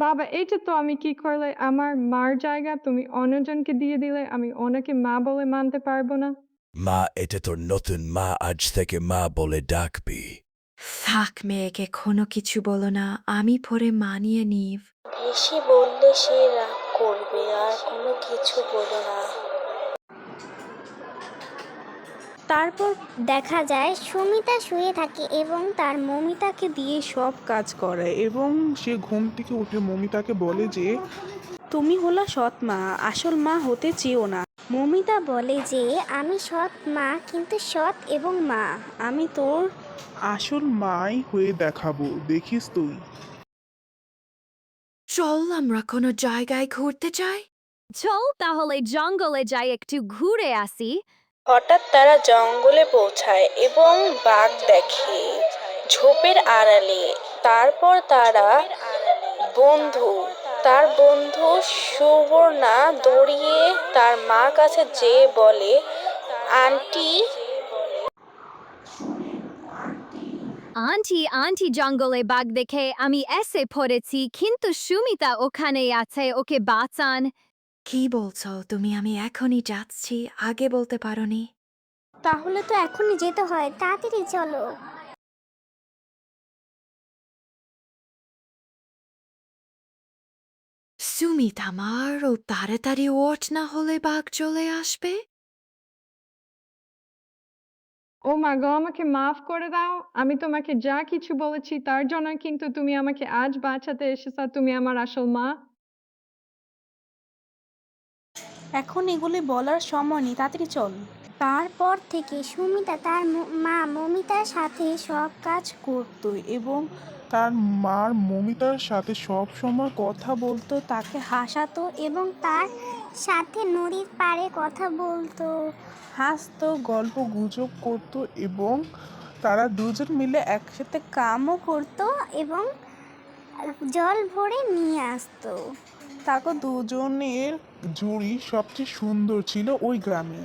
বাবা এইটা তো আমি কি করলে? আমার মার জায়গা তুমি অন্যজনকে দিয়ে দিলে। আমি ওনাকে মা বলে মানতে পারবো না। মা, এটা তোর নতুন মা, আজ থেকে মা বলে ডাকবি। থাক মেয়েকে কোনো কিছু বলো না, আমি পরে মানিয়ে নিব। বেশি বললে সে রাগ করবে, আর কোনো কিছু বলো না। তারপর দেখা যায় সুমিতা শুয়ে থাকে এবং তার মমিতাকে দিয়ে সব কাজ করায় এবং সে ঘুম থেকে উঠে মমিতাকে বলে যে তুমি হলা সৎ মা, আসল মা হতে চেও না। মমিতা বলে যে আমি সৎ মা, কিন্তু সৎ এবং মা। আমি তোর আসল মাই হয়ে দেখাবো, দেখিস তুই। চল আমরা কোনো জায়গায় ঘুরতে যাই। চল তাহলে জঙ্গলে যাই একটু ঘুরে আসি। হঠাৎ তারা জঙ্গলে পৌঁছায় এবং বাঘ দেখে ঝোপের আড়ালে। তারপর তার বন্ধু সুবর্ণা দৌড়িয়ে তার মার কাছে যেয়ে বলে, আন্টি, আন্টি আন্টি জঙ্গলে বাঘ দেখে আমি এসে পড়েছি, কিন্তু সুমিতা ওখানে আছে, ওকে বাঁচান। কি বলছো তুমি? আমি এখনই যাচ্ছি, আগে বলতে পারোনি? তাহলে তো এখনই যেতে হয়, তাড়াতাড়ি চলো। সুমিত আমার, ও তাড়াতাড়ি ওঠ, না হলে বাঘ চলে আসবে। ও মা গো! আমাকে মাফ করে দাও। আমি তোমাকে যা কিছু বলেছি তার জন্য কিন্তু তুমি আমাকে আজ বাঁচাতে এসেছ। তুমি আমার আসল মা। এখন এগুলি বলার সময় নেই, তাড়াতাড়ি চল। তারপর থেকে সুমিতা তার মা মমিতার সাথে সব কাজ করতো এবং তার মার মমিতার সাথে সব সময় কথা বলতো, তাকে হাসাতো এবং তার সাথে নদীর পাড়ে কথা বলতো। হাসতো, গল্প গুজব করতো এবং তারা দুজন মিলে একসাথে কামও করতো। তো এবং জল ভরে নিয়ে আসতো। তাকে দুজনের জুড়ি সবচেয়ে সুন্দর ছিল ওই গ্রামে।